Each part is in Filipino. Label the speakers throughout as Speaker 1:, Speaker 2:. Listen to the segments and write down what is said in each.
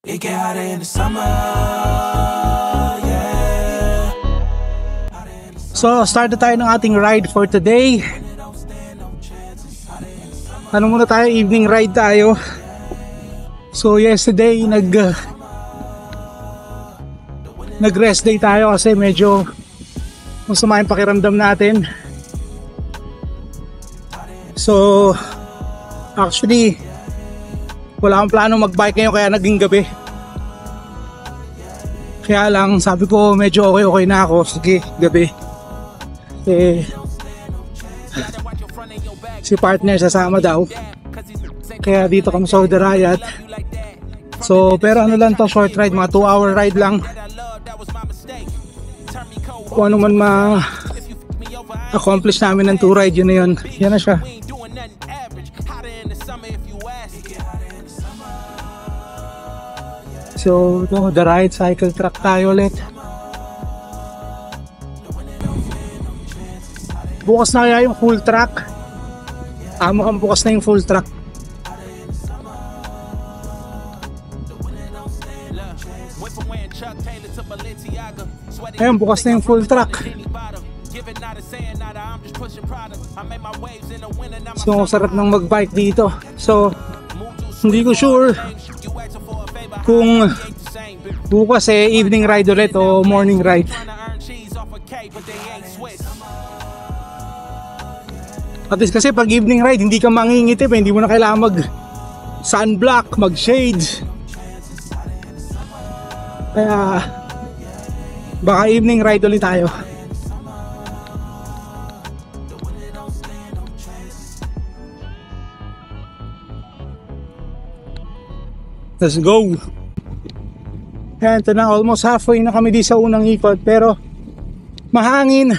Speaker 1: It get hotter in the summer, yeah.
Speaker 2: So, start na tayo ng ating ride for today. Ano muna tayo, evening ride tayo. So, yesterday nag-rest day tayo kasi medyo masama yung pakiramdam natin. So, actually, wala akong plano mag-bike ngayon kaya naging gabi. Kaya lang, sabi ko medyo okay na ako. Sige, gabi. Si partner sasama daw. Kaya dito kami sa Udarayat. So, pero ano lang to, short ride, mga 2-hour ride lang. Kung ano man ma-accomplish namin ng 2 ride, yun na yun. Yan na siya. So, ito, the ride, cycle track tayo ulit. Bukas na kaya yung full track. Mukhang bukas na yung full track. Ayun, bukas na yung full track. So, sarap ng mag-bike dito. So, hindi ko sure kung bukas evening ride ulit o morning ride. At least kasi pag evening ride, hindi ka mangingitip, hindi mo na kailangan mag sunblock, mag shades. Kaya baka evening ride ulit tayo. Let's go. Yan, ito na, almost halfway na kami di sa unang ikot, pero mahangin,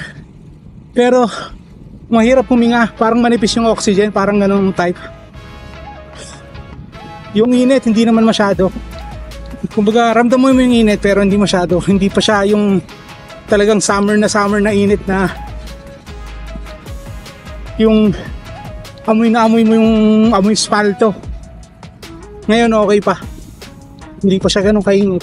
Speaker 2: pero mahirap huminga, parang manipis yung oxygen, parang ganun type. Yung init hindi naman masyado, kumbaga ramdam mo yung init pero hindi masyado, hindi pa siya yung talagang summer na init na yung amoy na amoy mo yung amoy spalto. Ngayon okay pa, hindi pa siya ganun kainit.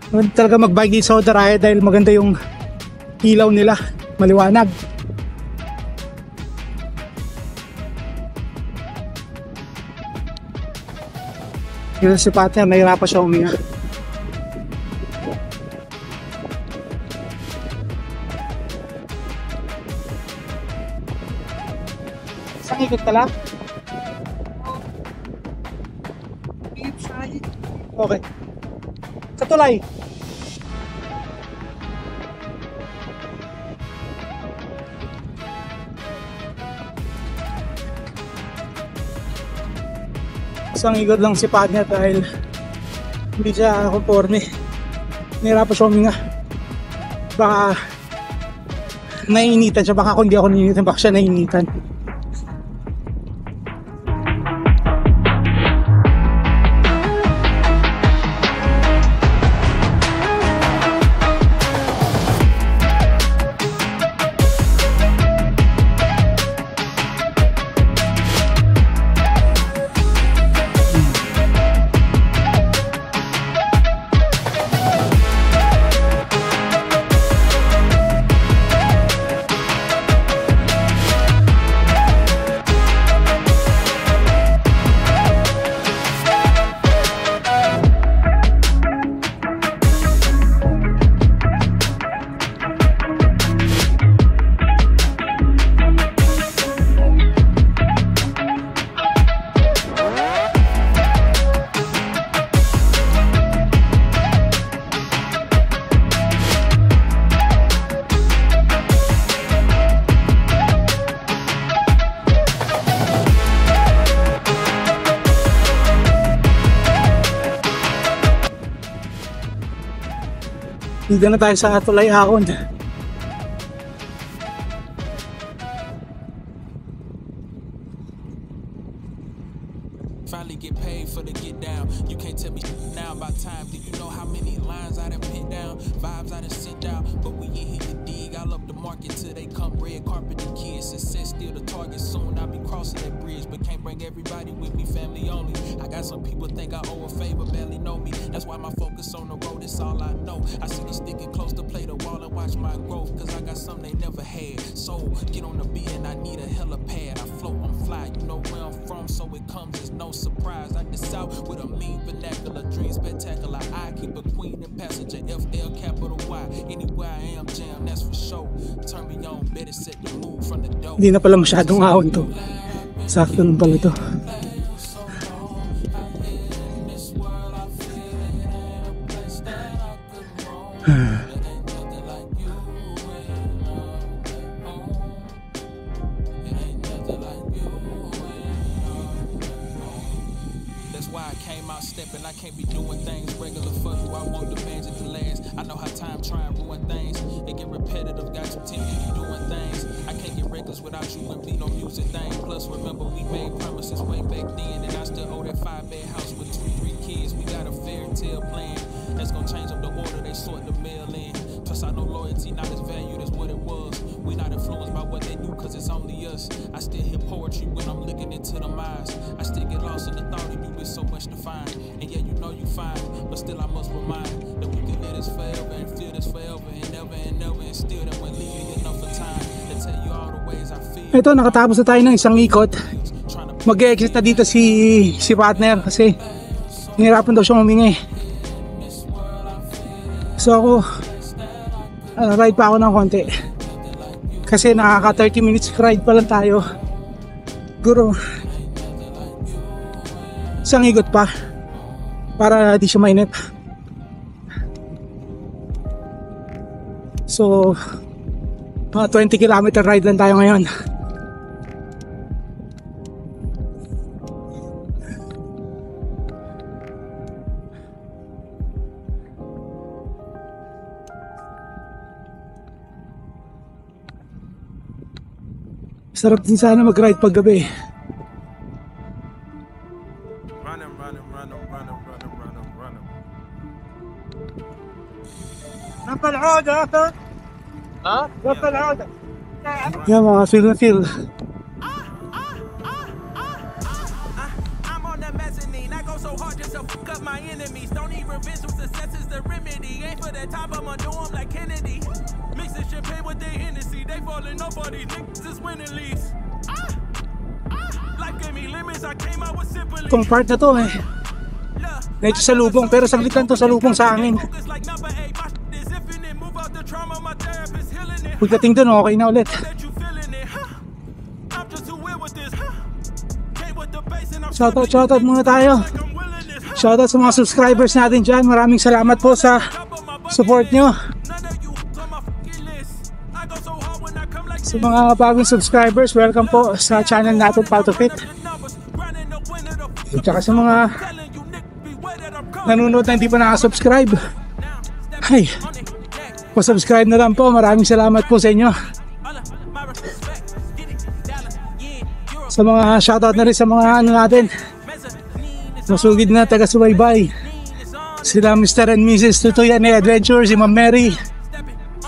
Speaker 2: Maganda talaga mag-bike dito sa Udarayat dahil maganda yung ilaw nila, maliwanag. Yun si partner, nahirapan siya huminga. Isang ikot ka lang? Okay. Sa tulay. Isang ikot lang si partner dahil hindi siya conforme. Nahirapan siya huminga. Baka naiinitan siya. Baka kung hindi ako naiinitan, baka siya naiinitan. Dito na tayo sa Tulay Ahon.
Speaker 1: Finally get paid for the get down. You can't tell me now about time. Do you know how many lines I done put down? Vibes I done sent out. But we ain't hit the dig. I love the market till they come red carpet the kids. Success still the target. Soon I'll be crossing that bridge, but can't bring everybody with me. Family only. I got some people think I owe a favor, barely know me. That's why my focus on the road is all I know. I see they sticking close to play the wall and watch my growth, cause I got something they never had. So get on the beat and I need a helipad. I float, I'm fly, you know where I'm from, so it comes as no surprise. I get south with a mean vernacular, dream spectacular. I keep a queen and passenger, FL capital Y. Anywhere I am, jam, that's for sure. Turn me on, better set the mood from the door.
Speaker 2: Hindi na pala masyadong ahon to. Sakto lang pala to.
Speaker 1: That's why I came out stepping. I can't be doing things regular for you. I want the magic to last. I know how time try and ruin things. It get repetitive, got you tempted to doing things. I can't get reckless without you and be no music thing. Plus, remember we made promises way back then, and I still owe that 5-bed house with 2-3 kids. We got a fairy tale plan that's gonna change up the order they sort the mail in. Plus, I know loyalty not as valued as what it was. We not influenced by what they do, cause it's only us. I still hear poetry when I'm looking into them eyes. I still get lost in the thought of you with so much to find. And yeah, you know you fine, but still I must remind that we can live this forever and feel this forever and never and still that we're leaving enough for time to tell you all the ways I feel.
Speaker 2: Ito, nakatapos na tayo ng isang ikot. Mag-exit na dito si partner kasi nahirapan daw siyang humingi. So ako, ride pa ako ng konti. Kasi nakaka 30 minutes ride pa lang tayo. Guro, isang ikot pa para di siya mainit. So mga 20 kilometer ride lang tayo ngayon. Sarap din sana mag-ride pag gabi. Yan mga feel na feel.
Speaker 3: So hard just to fuck up my enemies. Don't even visual success is the remedy. Ain't for that top, I'ma do them like Kennedy. Mixing champagne with their Hennessy. They falling off all these niggas is winning leagues. Life gave me limits, I came out with simply.
Speaker 2: Itong part na to medyo salubong, pero saglit lang to salubong sa amin. Pagdating dun, okay na ulit. Shoutout muna tayo. Shoutout sa mga subscribers natin dyan. Maraming salamat po sa support nyo. Sa mga bagong subscribers, welcome po sa channel natin, Pato Fit. At saka sa mga nanonood na hindi pa nakasubscribe, ay, pa-subscribe na lang po. Maraming salamat po sa inyo. Sa mga shoutout na rin sa mga ano natin, masugid na taga-subaybay, sila Mr. and Mrs. Tutuyan Adventure, si Ma'am Mary,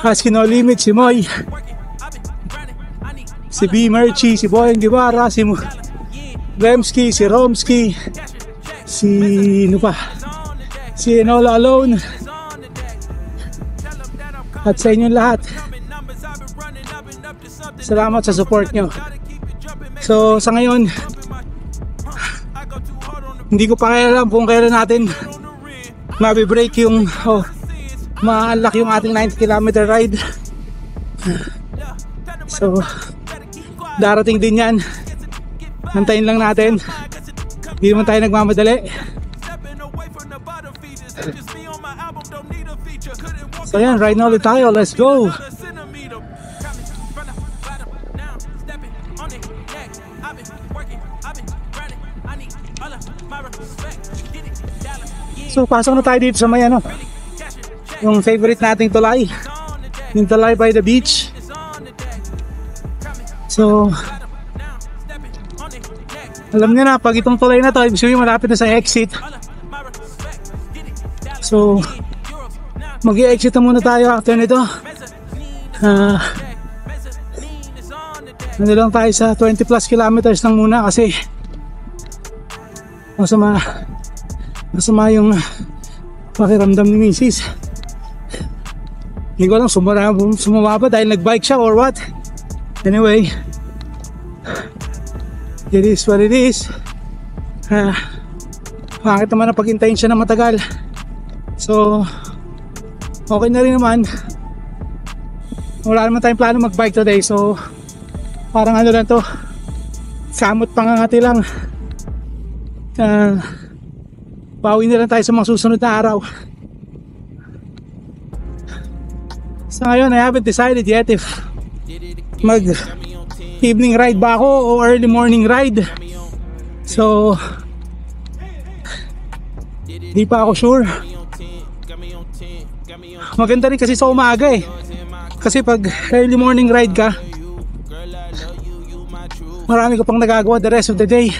Speaker 2: Husky No Limit, si Moy, si B. Merchie, si Boyeng Guevara, si Remski, si Romski, si ano pa, si Enola Alone, at sa inyong lahat, salamat sa support nyo. So sa ngayon, hindi ko pa alam kung kailan natin mabi-break yung ma-unlock yung ating 90 km ride. So darating din yan, hantayin lang natin, hindi naman tayo nagmamadali. So yan, ride na ulit tayo, let's go. So pasok na tayo dito sa may ano, yung favorite nating tulay, yung tulay by the beach. So alam niyo na, pag itong tulay na to, ibig sabihin malapit na sa exit. So mag-i-exit na muna tayo after nito. ano lang tayo sa 20 plus kilometers lang muna kasi masama yung pakiramdam ni Mrs. Hindi ko lang sumama ba dahil nagbike siya or what. Anyway, it is what it is. Bakit naman na paghintayin siya na matagal. So okay na rin naman. Wala naman tayong plano magbike today. So parang ano lang to, samot pangangati lang. Bawi na lang tayo sa mga susunod na araw. So ngayon, I haven't decided yet if mag evening ride ba ako o early morning ride. So di pa ako sure. Maganda rin kasi sa umaga eh. Kasi pag early morning ride ka, marami ka pang nagagawa the rest of the day.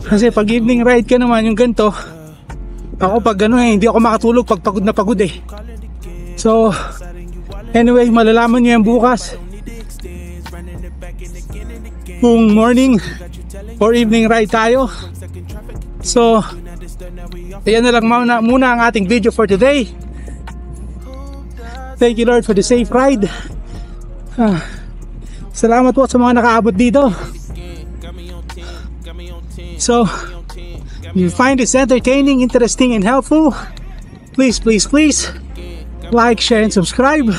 Speaker 2: Kasi pag evening ride ka naman, yung ganito, ako pag ano eh, hindi ako makatulog pag pagod na pagod eh. So anyway, malalaman nyo yan bukas kung morning or evening ride tayo. So ayan na lang muna ang ating video for today. Thank you Lord for the safe ride. Salamat po sa mga nakaabot dito. So if you find this entertaining, interesting and helpful, please like, share and subscribe.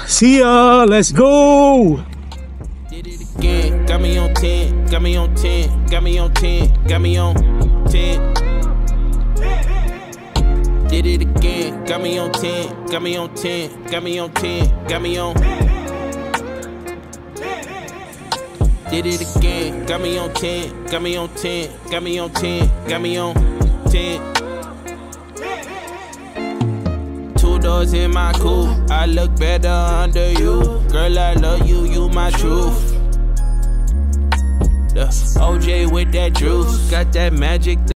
Speaker 2: See ya, let's go. Got me on 10, got me on 10, got me on 10, got me on 10. Did it again, got me on 10, got me on 10, got me on 10, got me on. Did it again, got me on 10, got me on 10, got me on 10, got me on 10. Two doors in my coupe, I look better under you. Girl, I love you, you my truth. The OJ with that juice, got that magic.